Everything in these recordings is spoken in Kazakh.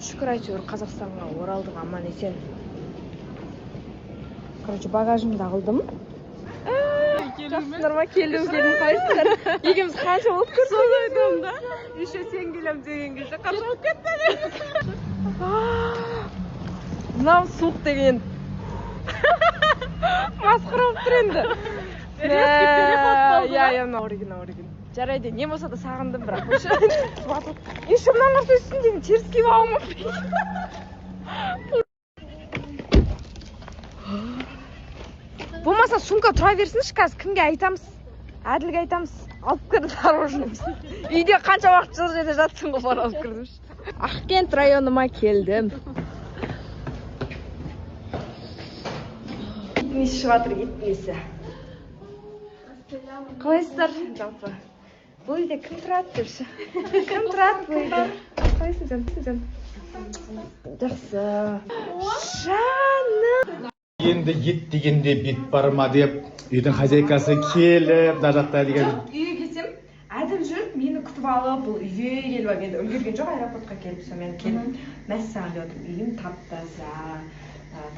Шүкір әйтеуір Қазақстанға оралдық аман есен. Короче, багажымды алдым. Жақсындар ма? Келдім қалайсыңдар? Екеуміз қанша болып көрдік? Сол айтамын да. Еще сен келем деген кезде қанша болып кетті? Мынау суық деген. Масқара болып тұр енді. Иә, мынау оригин. Жарайды, не болса да сағындым бірақ. Еще мына нәрсе үстіндегі теріс киіп алма. Болмаса сумка тұра берсінші, қазір кімге айтамыз? Әділге айтамыз. Алып кірді дорожный. Үйде қанша уақыт жылы жерде жатсың ғой, бар алып кірдім. Ақкент районыма келдім. Несі шығатыр кетпесі. Қалайсыздар? Жалпы. Бұл үйде кім тұрады депші? Кім тұрады бұл үйде? Қалайсың? Жақсы. Жаным. Енді ет дегенде бет бар ма деп үйдің хозяйкасы келіп, да жақта деген. Үйге келсем, әділ жүріп, мені күтіп алып, бұл үйге келіп алып, енді үлгерген жоқ, аэропортқа келіп, сонымен келіп, мәссаған деп отырмын. Үйім тап-таза,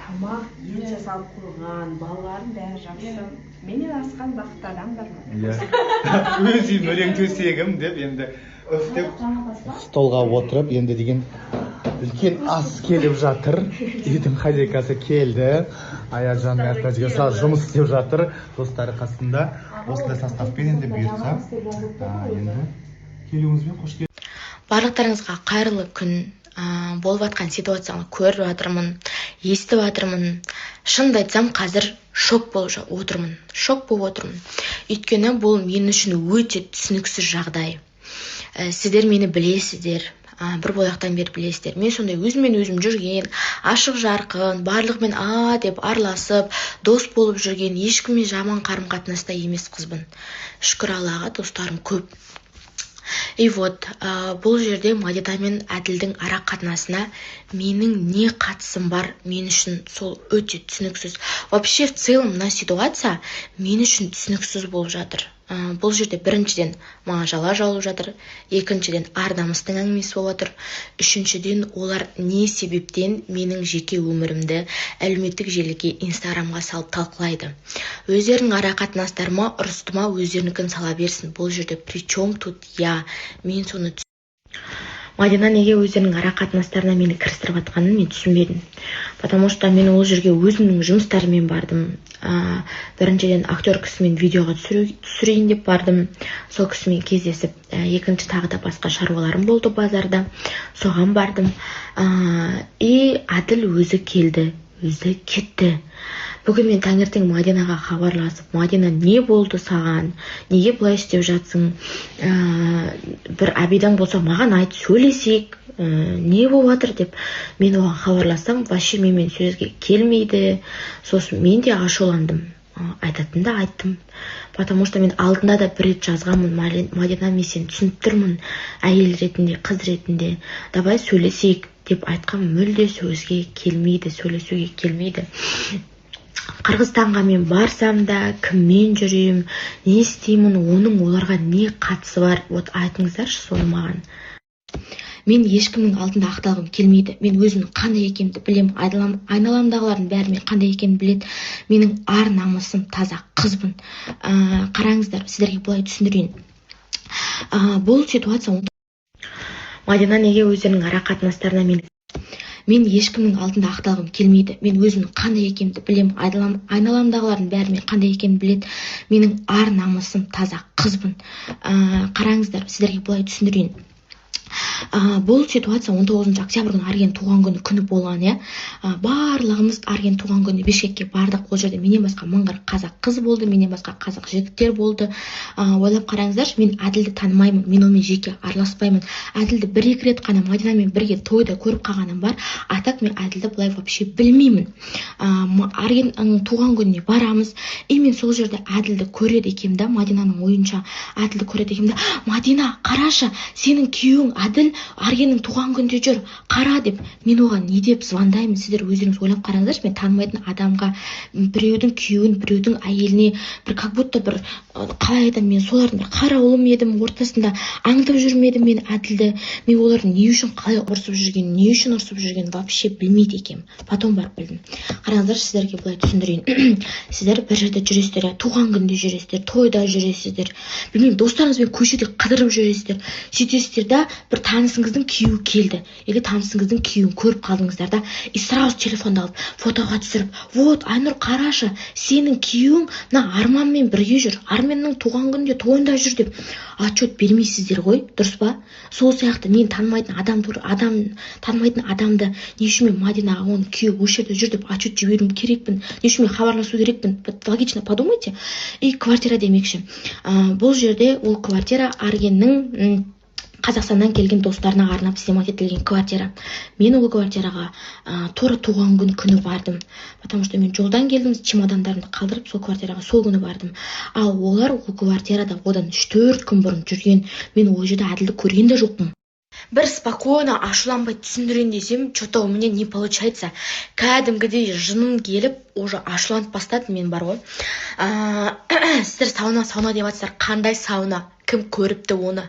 тамақ ет жасалып қойған, балаларым бәрі жақсы. Менен асқан бақытты адамдар ма? Өз үйім өлең төсегім деп енді өстіп столға отырып, енді деген үлкен ас келіп жатыр. Үйдің хозяйкасы келді. Аязжан әртәжге жұмыс істеп жатыр. Достары қасында. Осындай составпен енді бұйыртса. Енді келуіңізбен қош келдіңіз. Барлықтарыңызға қайырлы күн. Болып жатқан ситуацияны көріп жатырмын, естіп жатырмын. Шынымды айтсам, қазір шок болып отырмын. Өйткені бұл мен үшін өте түсініксіз жағдай. Сіздер мені білесіздер. Бір болақтан бері білесіздер. Мен сондай өзіммен өзім жүрген, ашық жарқын, барлығымен деп араласып, дос болып жүрген, ешкіммен жаман қарым-қатынаста емес қызбын. Шүкір Аллаға, достарым көп. И вот, бұл жерде Мадина мен Әділдің ара қатынасына менің не қатысым бар, мен үшін сол өте түсініксіз. Вообще, в целом, мына ситуация мен үшін түсініксіз болып жатыр. Бұл жерде біріншіден маған жала жауып жатыр, екіншіден ар-намыстың әңгімесі болып жатыр, үшіншіден олар не себептен менің жеке өмірімді әлеуметтік желіге, инстаграмға салып талқылайды. Өздерінің ара қатынастарыма, ұрыстыма өздерінікін сала берсін. Бұл жерде причем тут я, мен соны Мадина неге өздерінің ара қатынастарына мені кірістіріп атқанын мен түсінбедім. Потому что мен ол жерге өзімнің жұмыстарымен бардым. Біріншіден актер кісімен видеоға түсірейін деп бардым. Сол кісімен кездесіп, екінші тағы да басқа шаруаларым болды базарда. Соған бардым. И Әділ өзі келді, өзі кетті. Бүгін мен таңертең Мадинаға хабарласып, Мадина, не болды саған? Неге бұлай істеп жатсың? Бір әбидан болса, маған айт, сөйлесейік. Не болып жатыр деп мен оған хабарласам, вообще менімен сөзге келмейді. Сосын мен де ашуландым. Айтатынды айттым. Потому что мен алдында да бір рет жазғанмын, Мадина, мен сені түсініп тұрмын, әйел ретінде, қыз ретінде. Давай сөйлесейік деп айтқам, мүлде сөзге келмейді, сөйлесуге келмейді. Қырғызстанға мен барсам да, кіммен жүрейім, не істеймін, оның оларға не қатысы бар? Вот айтыңыздаршы соны маған. Мен ешкімнің алдында ақталғым келмейді. Мен өзімнің қандай екенімді білем. Айналамдағылардың бәрі мен қандай екенімді біледі. Менің ар-намысым таза қызбын. Қараңыздар, сіздерге бұлай түсіндірейін. Бұл ситуация Мадина неге өздерінің ара қатынастарына мен ешкімнің алдында ақталғым келмейді. Мен өзімнің қандай екенімді білем. Айналамдағылардың бәрі мен қандай екенімді біледі. Менің ар-намысым таза қызбын. Қараңыздар, сіздерге бұлай түсіндірейін. Бұл ситуация 19 октябрь Арген туған күні болған, барлығымыз Арген туған күні Бишкекке бардық. Ол жерде менен басқа мыңғыр қазақ қыз болды, менен басқа қазақ жігіттер болды. Ойлап қараңыздаршы, мен Әділді танымаймын, мен онымен жеке араласпаймын. Әділді бір-екі рет қана Мадинамен бірге тойда көріп қалғаным бар. Атак мен Әділді бұлай вообще білмеймін. Аргеннің туған күніне барамыз. И мен сол жерде Әділді көреді екем да, Мадинаның ойынша Әділді көреді екем да, Мадина, қарашы, сенің күйеуің әділ Аргеннің туған күнде жүр, қара деп. Мен оған не деп звондаймын, сіздер өздеріңіз ойлап қараңыздаршы. Мен танымайтын адамға, біреудің күйеуін, біреудің әйеліне бір как будто бір қалай айтамын, мен солардың бір қарауылым едім, ортасында аңдып жүрмедім мен әділді. Мен олардың не үшін қалай ұрсып жүргенін, не үшін ұрсып жүргенін вообще білмейді екенмін. Потом барып білдім. Қараңыздаршы, сіздерге былай түсіндірейін. Сіздер бір жерде жүресіздер, туған күнде жүресіздер, тойда жүресіздер, білмеймін, достарыңызбен көшеде қыдырып жүресіздер. Сөйтесіздер да бір танысыңыздың күйеуі келді, или танысыңыздың күйеуін көріп қалдыңыздар да, и сразу телефонды алып фотоға түсіріп, вот Айнұр, қарашы, сенің күйеуің мына Арманмен бірге жүр, Арменнің туған күнде тойында жүр деп отчет бермейсіздер ғой, дұрыс па? Сол сияқты мен танымайтын адамды не үшін мен Мадинаға оның күйеуі осы жерде жүр деп отчет жіберуім керекпін, не үшін мен хабарласу керекпін? Логично подумайте. И квартира демекші. Бұл жерде ол квартира Аргеннің Қазақстаннан келген достарына арнап снимать етілген квартира. Мен ол квартираға тура туған күні бардым. Потому что мен жолдан келдім, чемодандарымды қалдырып, сол квартираға сол күні бардым. Ал олар ол квартирада одан 3-4 күн бұрын жүрген. Мен ол жерде әділді көрген де жоқпын. Бір спокойно ашуланбай түсіндірейін десем, что-то у меня не получается. Кәдімгідей жыным келіп, уже ашуланып бастады. Мен бар ғой. Сіздер сауна деп жатсыздар. Қандай сауна? Кім көріпті оны?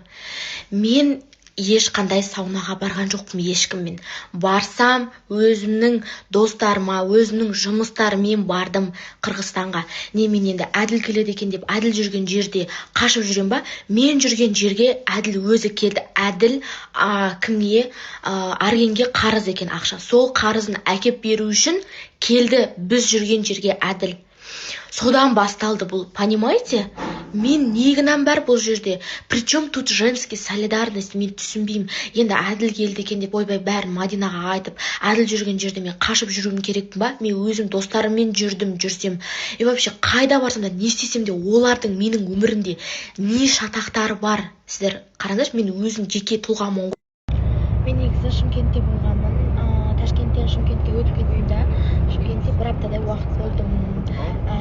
Мен ешқандай саунаға барған жоқпын ешкіммен. Барсам, өзімнің достарыма, өзімнің жұмыстарымен бардым Қырғызстанға. Не, мен енді әділ келеді екен деп, әділ жүрген жерде қашып жүрем ба? Мен жүрген жерге әділ өзі келді. Әділ кімге? Аргенге қарыз екен ақша. Сол қарызын әкеп беру үшін келді біз жүрген жерге әділ. Содан басталды бұл, понимаете? Мен не кінәм бар бұл жерде? Причем тут женский солидарность, мен түсінбеймін. Енді әділ келді екен деп ойбай бәрін Мадинаға айтып, әділ жүрген жерде мен қашып жүруім керекпін ба? Мен өзім достарыммен жүрсем. И вообще қайда барсам да, не істесем де, олардың менің өмірімде не шатақтары бар? Сіздер қараңыздаршы, мен өзім жеке тұлғамын. Мен негізі Шымкентте болғанмын. Ташкенттен Шымкентке өтіп кеттім да. Шымкентте бір аптадай уақыт болдым.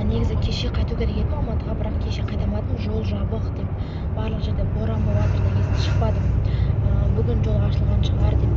Негізі кеше қайту керек едім Алматыға, бірақ кеше қайтамадым, жол жабық деп, барлық жерде боран болып жатыр деген шықпадым. Бүгін жол ашылған шығар деп